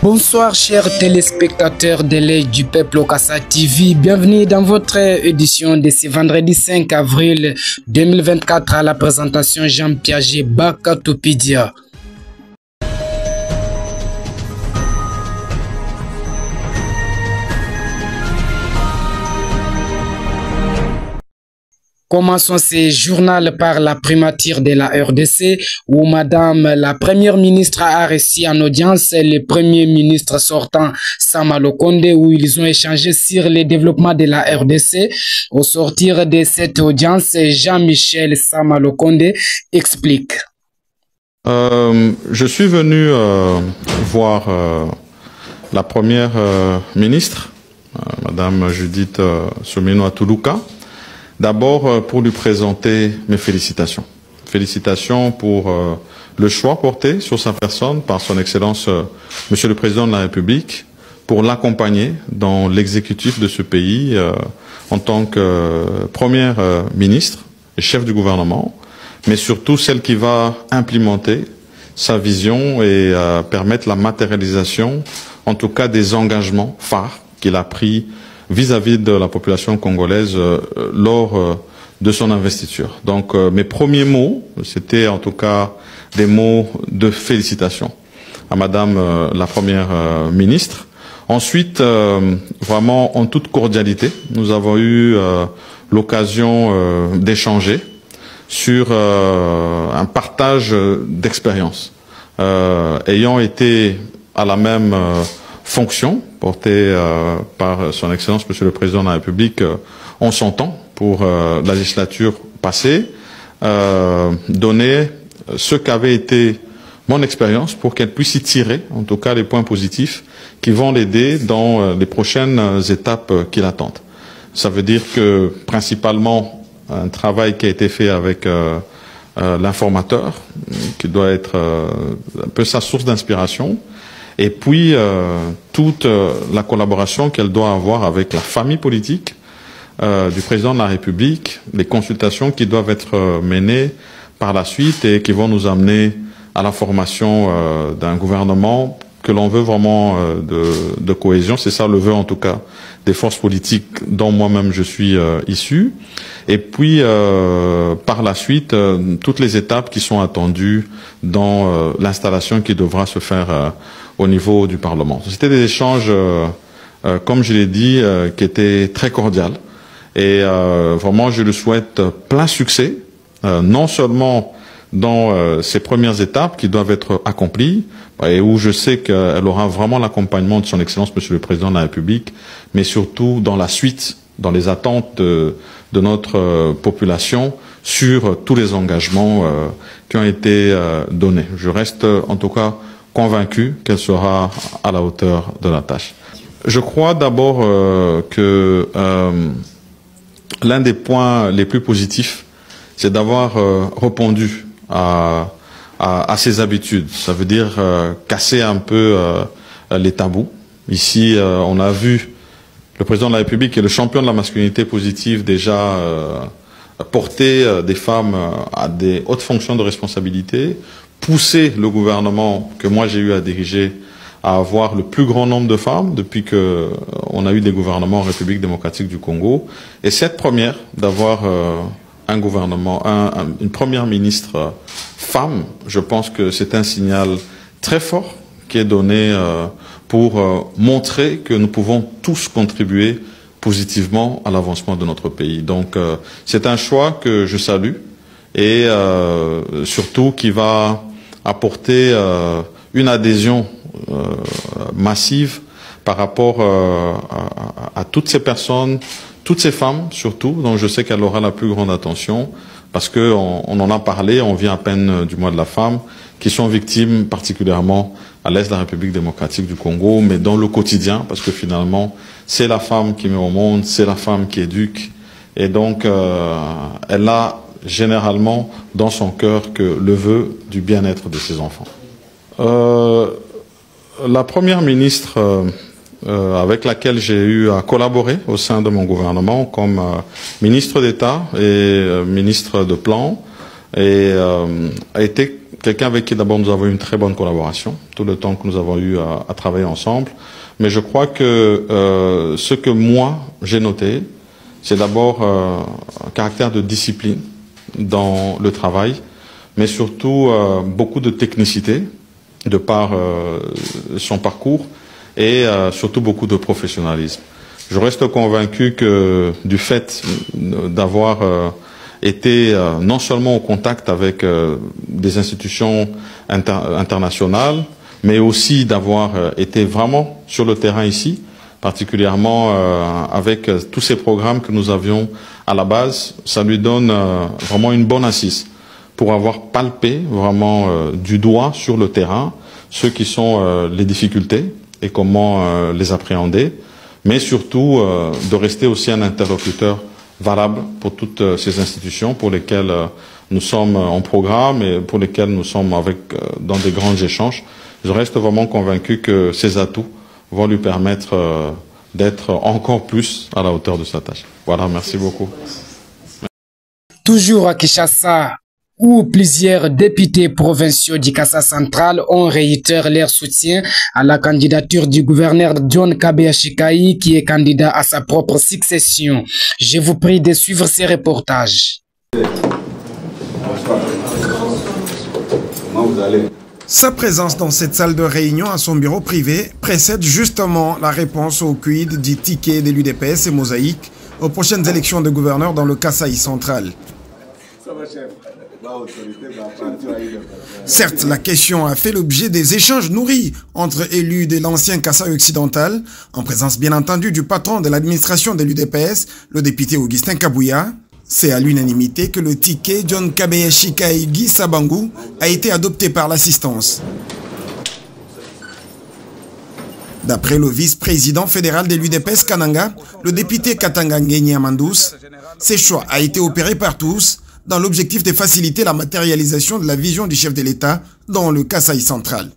Bonsoir chers téléspectateurs de l'œil du peuple au Kassa TV, bienvenue dans votre édition de ce vendredi 5 avril 2024 à la présentation Jean Piaget Bakatopedia. Commençons ce journal par la primature de la RDC où Madame la Première ministre a reçu en audience le Premier ministre sortant Sama Lukonde où ils ont échangé sur le développement de la RDC. Au sortir de cette audience, Jean-Michel Sama Lukonde explique. Je suis venu voir la Première ministre, Madame Judith Suminwa Tuluka. D'abord, pour lui présenter mes félicitations. Félicitations pour le choix porté sur sa personne par son Excellence Monsieur le Président de la République pour l'accompagner dans l'exécutif de ce pays en tant que Première ministre et chef du gouvernement, mais surtout celle qui va implémenter sa vision et permettre la matérialisation, en tout cas des engagements phares qu'il a pris vis-à-vis de la population congolaise lors de son investiture. Donc mes premiers mots, c'était en tout cas des mots de félicitations à Madame la Première ministre. Ensuite, vraiment en toute cordialité, nous avons eu l'occasion d'échanger sur un partage d'expérience. Ayant été à la même fonction portée par son Excellence Monsieur le Président de la République en son temps pour la législature passée, donner ce qu'avait été mon expérience pour qu'elle puisse y tirer, en tout cas, les points positifs qui vont l'aider dans les prochaines étapes qui l'attendent. Ça veut dire que, principalement, un travail qui a été fait avec l'informateur, qui doit être un peu sa source d'inspiration, et puis toute la collaboration qu'elle doit avoir avec la famille politique du président de la République, les consultations qui doivent être menées par la suite et qui vont nous amener à la formation d'un gouvernement que l'on veut vraiment de cohésion. C'est ça le vœu en tout cas des forces politiques dont moi-même je suis issu. Et puis par la suite, toutes les étapes qui sont attendues dans l'installation qui devra se faire au niveau du Parlement. C'était des échanges, comme je l'ai dit, qui étaient très cordiales. Et vraiment, je lui souhaite plein succès, non seulement dans ces premières étapes qui doivent être accomplies, et où je sais qu'elle aura vraiment l'accompagnement de son Excellence Monsieur le Président de la République, mais surtout dans la suite, dans les attentes de notre population sur tous les engagements qui ont été donnés. Je reste en tout cas convaincu qu'elle sera à la hauteur de la tâche. Je crois d'abord que l'un des points les plus positifs, c'est d'avoir répondu à ses habitudes. Ça veut dire casser un peu les tabous. Ici, on a vu le président de la République et le champion de la masculinité positive déjà porter des femmes à des hautes fonctions de responsabilité, pousser le gouvernement que moi j'ai eu à diriger à avoir le plus grand nombre de femmes depuis que on a eu des gouvernements en République démocratique du Congo. Et cette première, d'avoir un gouvernement, une première ministre femme, je pense que c'est un signal très fort qui est donné pour montrer que nous pouvons tous contribuer positivement à l'avancement de notre pays. Donc c'est un choix que je salue et surtout qui va apporter une adhésion massive par rapport à toutes ces personnes, toutes ces femmes surtout, dont je sais qu'elle aura la plus grande attention, parce qu'on en a parlé, on vient à peine du mois de la femme, qui sont victimes particulièrement à l'est de la République démocratique du Congo, mais dans le quotidien, parce que finalement, c'est la femme qui met au monde, c'est la femme qui éduque, et donc elle a généralement dans son cœur que le vœu du bien-être de ses enfants. La Première ministre avec laquelle j'ai eu à collaborer au sein de mon gouvernement comme ministre d'État et ministre de Plan, et a été quelqu'un avec qui d'abord nous avons eu une très bonne collaboration, tout le temps que nous avons eu à travailler ensemble. Mais je crois que ce que moi j'ai noté, c'est d'abord un caractère de discipline dans le travail, mais surtout beaucoup de technicité de par son parcours et surtout beaucoup de professionnalisme. Je reste convaincu que du fait d'avoir été non seulement au contact avec des institutions internationales, mais aussi d'avoir été vraiment sur le terrain ici, particulièrement avec tous ces programmes que nous avions à la base, ça lui donne vraiment une bonne assise pour avoir palpé vraiment du doigt sur le terrain ce qui sont les difficultés et comment les appréhender, mais surtout de rester aussi un interlocuteur valable pour toutes ces institutions pour lesquelles nous sommes en programme et pour lesquelles nous sommes dans des grands échanges. Je reste vraiment convaincu que ces atouts vont lui permettre d'être encore plus à la hauteur de sa tâche. Voilà, merci beaucoup. Toujours à Kinshasa, où plusieurs députés provinciaux du Kasaï central ont réitéré leur soutien à la candidature du gouverneur John Kabeya Chikayi, qui est candidat à sa propre succession. Je vous prie de suivre ces reportages. Sa présence dans cette salle de réunion à son bureau privé précède justement la réponse au quid du ticket de l'UDPS et Mosaïque aux prochaines élections de gouverneur dans le Kasaï central. Certes, la question a fait l'objet des échanges nourris entre élus de l'ancien Kasaï occidental, en présence bien entendu du patron de l'administration de l'UDPS, le député Augustin Kabouya. C'est à l'unanimité que le ticket John Kabeya Chikayi Guy Sabangou a été adopté par l'assistance. D'après le vice-président fédéral de l'UDPS Kananga, le député Katanga Ngeni Amandous, ce choix a été opéré par tous dans l'objectif de faciliter la matérialisation de la vision du chef de l'État dans le Kasaï central.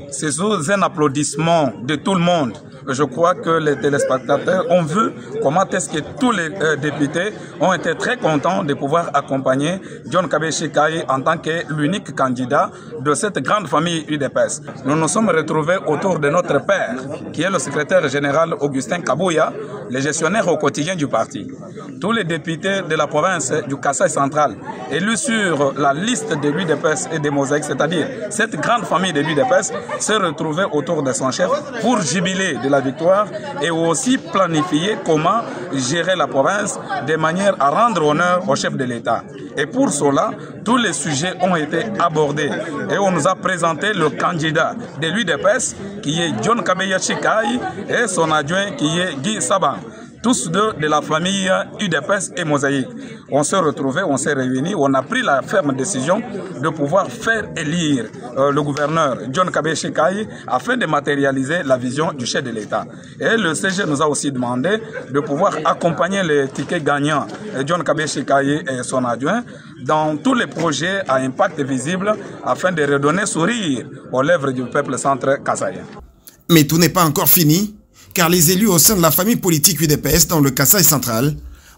C'est sous un applaudissement de tout le monde. Je crois que les téléspectateurs ont vu comment est-ce que tous les députés ont été très contents de pouvoir accompagner John Kabeya Chikayi en tant que l'unique candidat de cette grande famille UDPS. Nous nous sommes retrouvés autour de notre père, qui est le secrétaire général Augustin Kabouya, le gestionnaire au quotidien du parti. Tous les députés de la province du Kasaï central, élus sur la liste de l'UDPS et des Mosaïques, c'est-à-dire cette grande famille de l'UDPS, se retrouver autour de son chef pour jubiler de la victoire et aussi planifier comment gérer la province de manière à rendre honneur au chef de l'État. Et pour cela, tous les sujets ont été abordés et on nous a présenté le candidat de l'UDPS qui est John Kabeya Chikayi et son adjoint qui est Guy Sabang. Tous deux de la famille UDPS et Mosaïque. On s'est retrouvés, on s'est réunis, on a pris la ferme décision de pouvoir faire élire le gouverneur John Kabeya Chikayi afin de matérialiser la vision du chef de l'État. Et le CG nous a aussi demandé de pouvoir accompagner les tickets gagnants John Kabeya Chikayi et son adjoint dans tous les projets à impact visible afin de redonner sourire aux lèvres du peuple centre kasaïen. Mais tout n'est pas encore fini, car les élus au sein de la famille politique UDPS dans le Kasaï central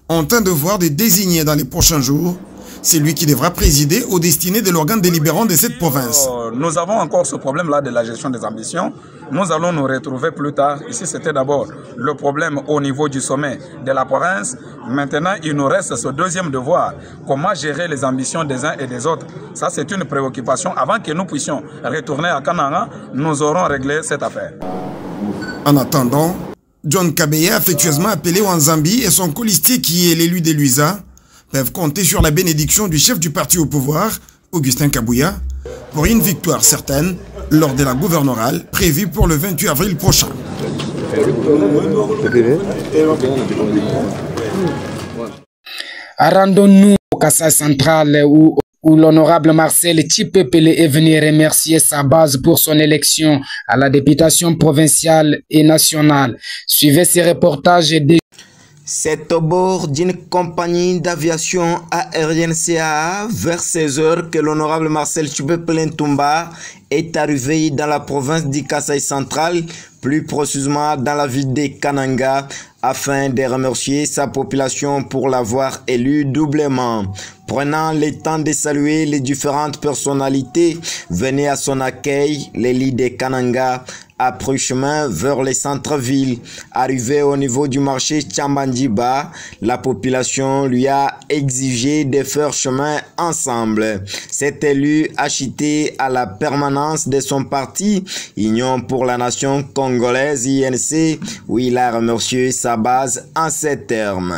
ont un devoir de désigner dans les prochains jours celui qui devra présider aux destinées de l'organe délibérant de cette province. Nous avons encore ce problème-là de la gestion des ambitions. Nous allons nous retrouver plus tard. Ici, c'était d'abord le problème au niveau du sommet de la province. Maintenant, il nous reste ce deuxième devoir. Comment gérer les ambitions des uns et des autres? Ça, c'est une préoccupation. Avant que nous puissions retourner à Kananga, nous aurons réglé cette affaire. En attendant, John Kabeya, affectueusement appelé Wanzambi, et son colistier qui est l'élu de Luisa, peuvent compter sur la bénédiction du chef du parti au pouvoir, Augustin Kabouya, pour une victoire certaine lors de la gouverneurale prévue pour le 28 avril prochain. Rendons-nous au Kasaï central où l'honorable Marcel Tchipepele est venu remercier sa base pour son élection à la députation provinciale et nationale. Suivez ces reportages et C'est au bord d'une compagnie d'aviation aérienne CAA vers 16 h que l'honorable Marcel Tchipepele Ntumba est arrivé dans la province du Kasaï central plus précisément dans la ville de Kananga, afin de remercier sa population pour l'avoir élu doublement. Prenant le temps de saluer les différentes personnalités venues à son accueil, l'élu de Kananga a pris chemin vers le centre-ville. Arrivé au niveau du marché Tchambandiba, la population lui a exigé de faire chemin ensemble. Cet élu a cité à la permanence de son parti, Union pour la Nation Congolaise, INC, où il a remercié sa base en ces termes.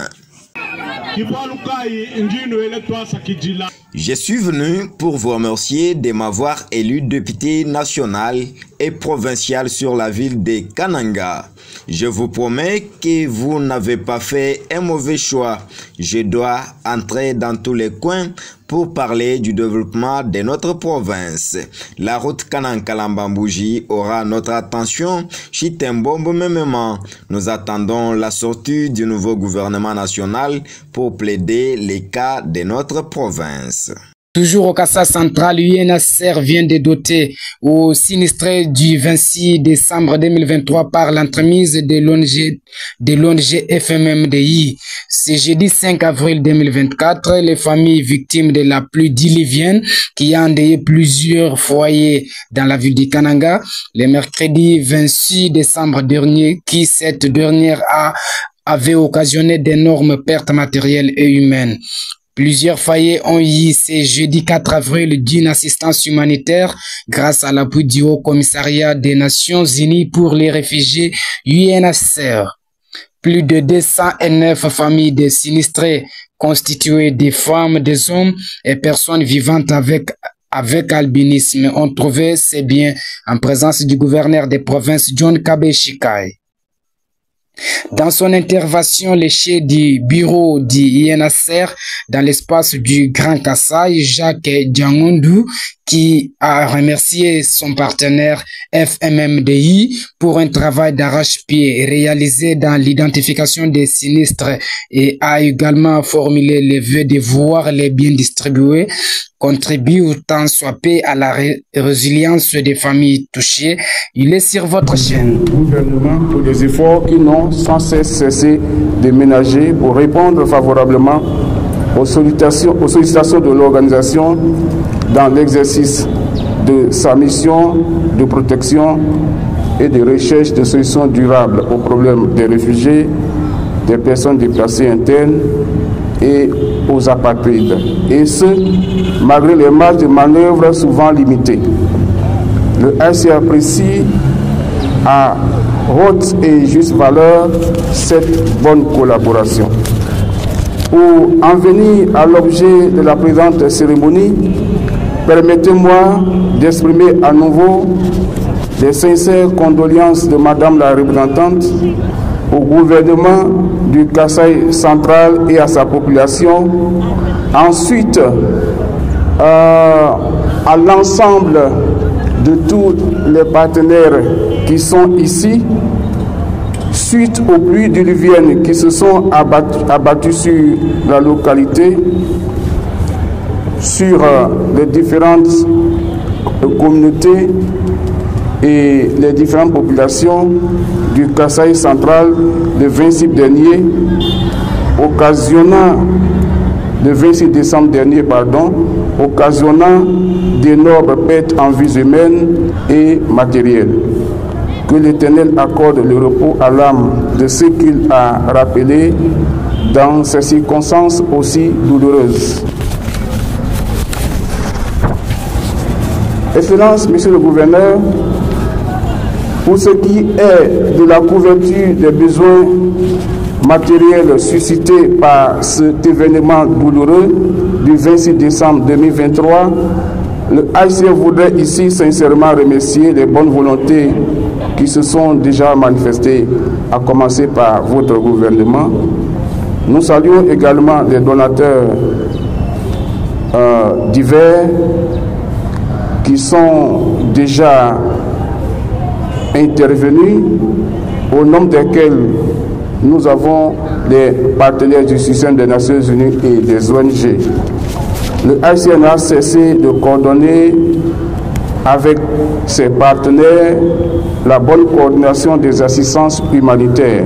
Je suis venu pour vous remercier de m'avoir élu député national et provincial sur la ville de Kananga. Je vous promets que vous n'avez pas fait un mauvais choix. Je dois entrer dans tous les coins pour parler du développement de notre province. La route Kananga-Lambambouji aura notre attention. Chitembombo Memema. Nous attendons la sortie du nouveau gouvernement national pour plaider les cas de notre province. Toujours au Kassa central, l'UNHCR vient de doter aux sinistrés du 26 décembre 2023 par l'entremise de l'ONG FMMDI. Ce jeudi 5 avril 2024, les familles victimes de la pluie diluvienne qui a endeuillé plusieurs foyers dans la ville de Kananga, le mercredi 26 décembre dernier, qui cette dernière avait occasionné d'énormes pertes matérielles et humaines. Plusieurs foyers ont eu ce jeudi 4 avril d'une assistance humanitaire grâce à l'appui du Haut Commissariat des Nations Unies pour les réfugiés UNHCR. Plus de 209 familles de sinistrés constituées des femmes, des hommes et personnes vivantes avec albinisme ont trouvé ces biens en présence du gouverneur des provinces John Kabeshikai. Dans son intervention, le chef du bureau du INHCR dans l'espace du Grand Kassai, Jacques Djangondu, qui a remercié son partenaire FMMDI pour un travail d'arrache-pied réalisé dans l'identification des sinistres et a également formulé le vœu de voir les biens distribués contribue autant soit peu à la résilience des familles touchées. Il est sur votre chaîne. Le gouvernement pour les efforts qui n'ont sans cesse cessé de ménager pour répondre favorablement aux sollicitations de l'organisation dans l'exercice de sa mission de protection et de recherche de solutions durables aux problèmes des réfugiés, des personnes déplacées internes et aux apatrides, et ce, malgré les marges de manœuvre souvent limitées. Le HCR apprécie à haute et juste valeur cette bonne collaboration. Pour en venir à l'objet de la présente cérémonie, permettez-moi d'exprimer à nouveau les sincères condoléances de Madame la représentante au gouvernement du Kassai central et à sa population. Ensuite, à l'ensemble de tous les partenaires qui sont ici, suite aux pluies diluviennes qui se sont abattues sur la localité, sur les différentes communautés et les différentes populations du Kassai central le 26 dernier, occasionnant le 26 décembre dernier, occasionnant d'énormes pertes en vies humaines et matérielles. Que l'Éternel accorde le repos à l'âme de ceux qu'il a rappelés dans ces circonstances aussi douloureuses. Excellence, Monsieur le Gouverneur, pour ce qui est de la couverture des besoins matériels suscités par cet événement douloureux du 26 décembre 2023, le HCR voudrait ici sincèrement remercier les bonnes volontés qui se sont déjà manifestées, à commencer par votre gouvernement. Nous saluons également les donateurs divers qui sont déjà intervenus, au nombre desquels nous avons les partenaires du système des Nations Unies et des ONG. Le HCR n'a cessé de coordonner avec ses partenaires la bonne coordination des assistances humanitaires.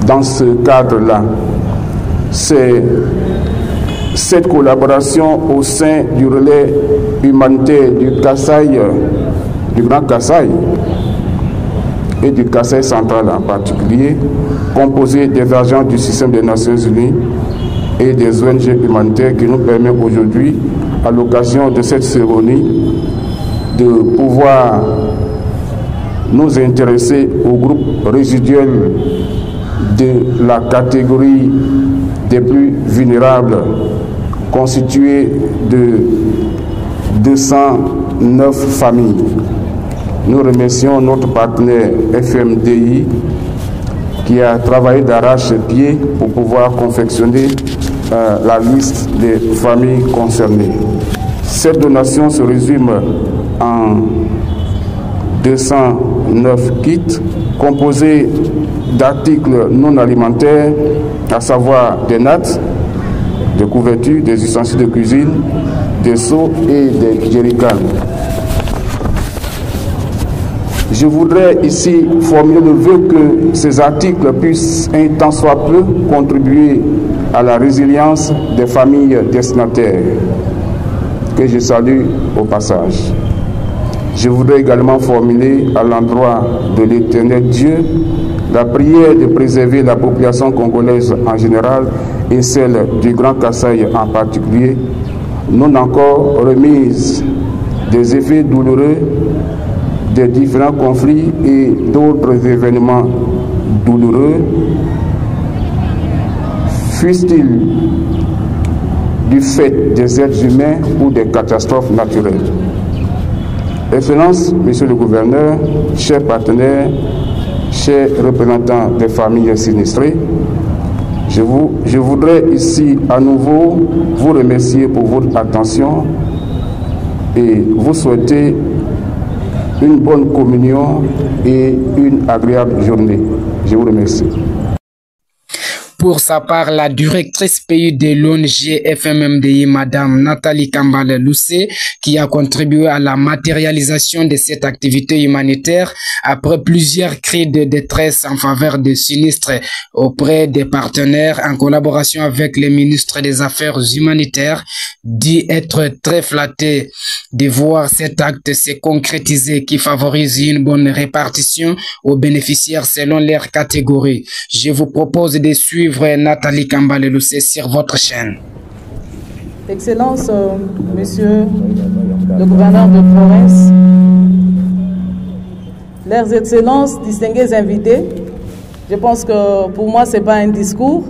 Dans ce cadre-là, c'est cette collaboration au sein du relais humanitaire du Kasaï, du Grand Kasaï et du Kasaï central en particulier, composé des agents du système des Nations Unies et des ONG humanitaires qui nous permet aujourd'hui, à l'occasion de cette cérémonie, de pouvoir nous intéresser au groupe résiduel de la catégorie des plus vulnérables, constitué de 209 familles. Nous remercions notre partenaire FMDI qui a travaillé d'arrache-pied pour pouvoir confectionner la liste des familles concernées. Cette donation se résume en 209 kits composés d'articles non alimentaires, à savoir des nattes, des couvertures, des ustensiles de cuisine, des seaux et des jerrycans. Je voudrais ici formuler le vœu que ces articles puissent, un tant soit peu, contribuer à la résilience des familles destinataires, que je salue au passage. Je voudrais également formuler à l'endroit de l'Éternel Dieu la prière de préserver la population congolaise en général et celle du Grand Kasaï en particulier, non encore remise des effets douloureux des différents conflits et d'autres événements douloureux, fussent-ils du fait des êtres humains ou des catastrophes naturelles. Excellences, Monsieur le Gouverneur, chers partenaires, chers représentants des familles sinistrées, je voudrais ici à nouveau vous remercier pour votre attention et vous souhaiter une bonne communion et une agréable journée. Je vous remercie. Pour sa part, la directrice pays de l'ONG FMMDI, Madame Nathalie Kambale-Loussé, qui a contribué à la matérialisation de cette activité humanitaire après plusieurs cris de détresse en faveur des sinistres auprès des partenaires en collaboration avec les ministres des Affaires humanitaires, dit être très flatté de voir cet acte se concrétiser qui favorise une bonne répartition aux bénéficiaires selon leur catégorie. Je vous propose de suivre Nathalie Kambale-Loussé sur votre chaîne. Excellence, Monsieur le gouverneur de province, leurs excellences, distingués invités, je pense que pour moi ce n'est pas un discours,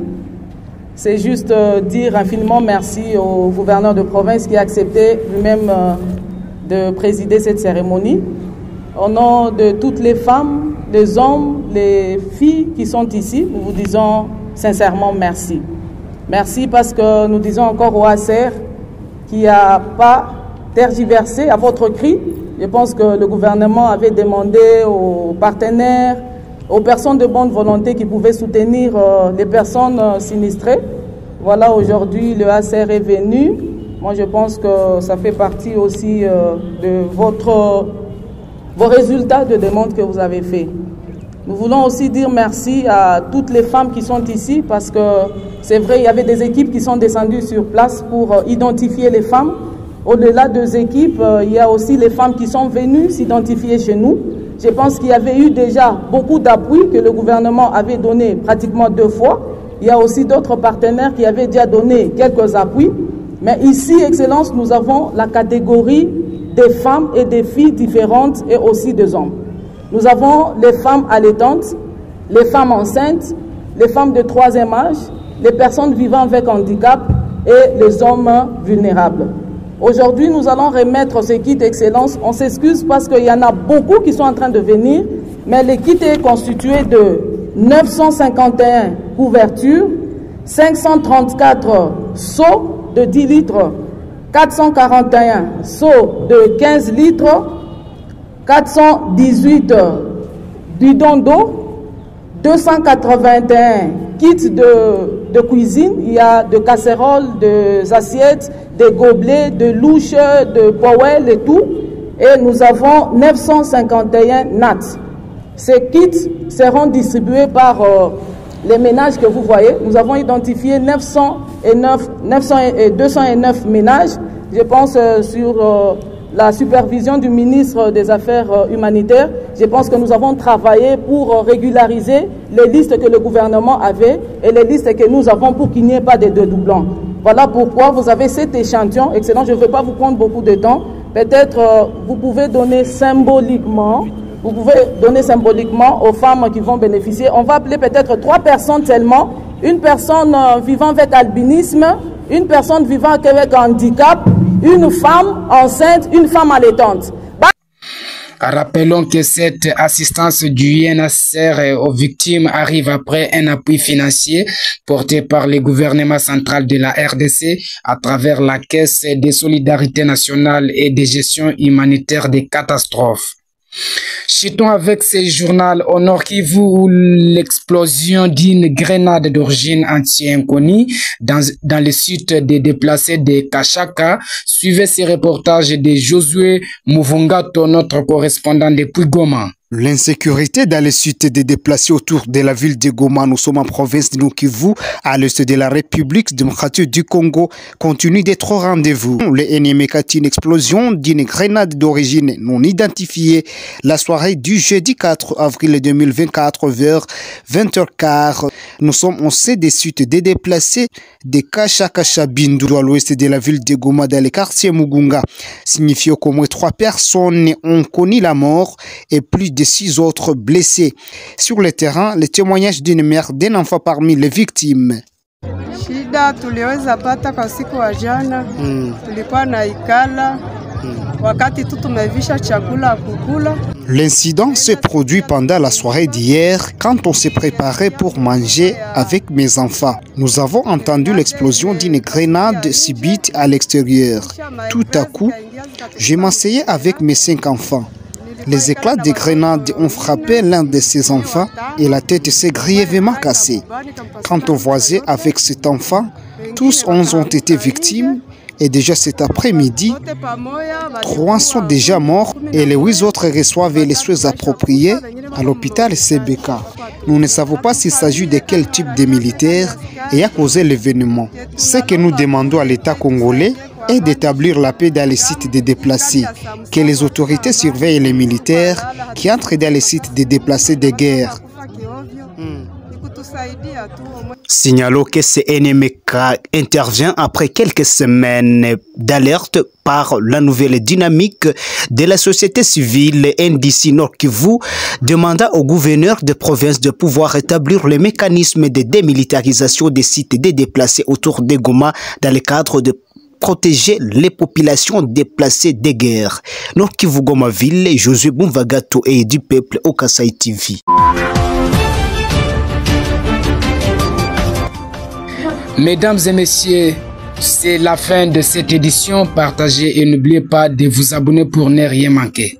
c'est juste dire infiniment merci au gouverneur de province qui a accepté lui-même de présider cette cérémonie. Au nom de toutes les femmes, les hommes, les filles qui sont ici, nous vous disons sincèrement merci. Merci parce que nous disons encore au ACR qui n'a pas tergiversé à votre cri. Je pense que le gouvernement avait demandé aux partenaires, aux personnes de bonne volonté qui pouvaient soutenir les personnes sinistrées. Voilà, aujourd'hui le ACR est venu. Moi je pense que ça fait partie aussi de vos résultats de demande que vous avez fait. Nous voulons aussi dire merci à toutes les femmes qui sont ici parce que c'est vrai, il y avait des équipes qui sont descendues sur place pour identifier les femmes. Au-delà des équipes, il y a aussi les femmes qui sont venues s'identifier chez nous. Je pense qu'il y avait eu déjà beaucoup d'appui que le gouvernement avait donné pratiquement 2 fois. Il y a aussi d'autres partenaires qui avaient déjà donné quelques appuis. Mais ici, Excellence, nous avons la catégorie des femmes et des filles différentes et aussi des hommes. Nous avons les femmes allaitantes, les femmes enceintes, les femmes de 3e âge, les personnes vivant avec handicap et les hommes vulnérables. Aujourd'hui, nous allons remettre ce kit Excellence. On s'excuse parce qu'il y en a beaucoup qui sont en train de venir, mais le kit est constitué de 951 couvertures, 534 seaux de 10 litres, 441 seaux de 15 litres, 418 bidons d'eau, 281 kits de cuisine. Il y a de casseroles, des assiettes, des gobelets, de louches, de poêles et tout. et nous avons 951 NAT. Ces kits seront distribués par les ménages que vous voyez. Nous avons identifié 209 ménages. Je pense sur la supervision du ministre des Affaires humanitaires. Je pense que nous avons travaillé pour régulariser les listes que le gouvernement avait et les listes que nous avons pour qu'il n'y ait pas de doublons. Voilà pourquoi vous avez cet échantillon. Excellent, je ne vais pas vous prendre beaucoup de temps. Peut-être vous pouvez donner symboliquement aux femmes qui vont bénéficier. On va appeler peut-être 3 personnes seulement. Une personne vivant avec albinisme, une personne vivant avec handicap, une femme enceinte, une femme allaitante. Rappelons que cette assistance du UNHCR aux victimes arrive après un appui financier porté par le gouvernement central de la RDC à travers la Caisse de solidarité nationale et de gestion humanitaire des catastrophes. Chutons avec ce journal au Nord Kivu où l'explosion d'une grenade d'origine anti-inconnue dans le site des déplacés de Kachaka. Suivez ce reportage de Josué Mouvungato, notre correspondant depuis Goma. L'insécurité dans les sites des déplacés autour de la ville de Goma, nous sommes en province de Nord-Kivu, à l'est de la République démocratique du Congo, continue d'être au rendez-vous. L'ennemi a une explosion d'une grenade d'origine non identifiée la soirée du jeudi 4 avril 2024 vers 20h15. Nous sommes au sein des sites des déplacés de Kachaka Bindu à l'ouest de la ville de Goma dans le quartier Mugunga, signifiant qu'au moins 3 personnes ont connu la mort et plus de 6 autres blessés. Sur le terrain, le témoignage d'une mère d'un enfant parmi les victimes. Shida tuliweza pata kwa siku wa jana, tulikuwa na ikala wakati tu tumevisha chakula kukula. L'incident s'est produit pendant la soirée d'hier quand on s'est préparé pour manger avec mes enfants. Nous avons entendu l'explosion d'une grenade subite à l'extérieur. Tout à coup, je m'asseyais avec mes 5 enfants. Les éclats de grenades ont frappé l'un de ses enfants et la tête s'est grièvement cassée. Quant aux voisins avec cet enfant, tous 11 ont été victimes et déjà cet après-midi, 3 sont déjà morts et les 8 autres reçoivent les soins appropriés à l'hôpital CBK. Nous ne savons pas s'il s'agit de quel type de militaire ayant causé l'événement. Ce que nous demandons à l'État congolais est d'établir la paix dans les sites des déplacés, que les autorités surveillent les militaires qui entrent dans les sites des déplacés de guerre. Signalons que ce NMK intervient après quelques semaines d'alerte par la nouvelle dynamique de la société civile NDC Nord Kivu, demanda au gouverneur de province de pouvoir établir le mécanisme de démilitarisation des sites des déplacés autour de Goma dans le cadre de protéger les populations déplacées des guerres. Nord Kivu Goma ville, Josué Mouvungato et du peuple au Kasai TV. Mesdames et messieurs, c'est la fin de cette édition. Partagez et n'oubliez pas de vous abonner pour ne rien manquer.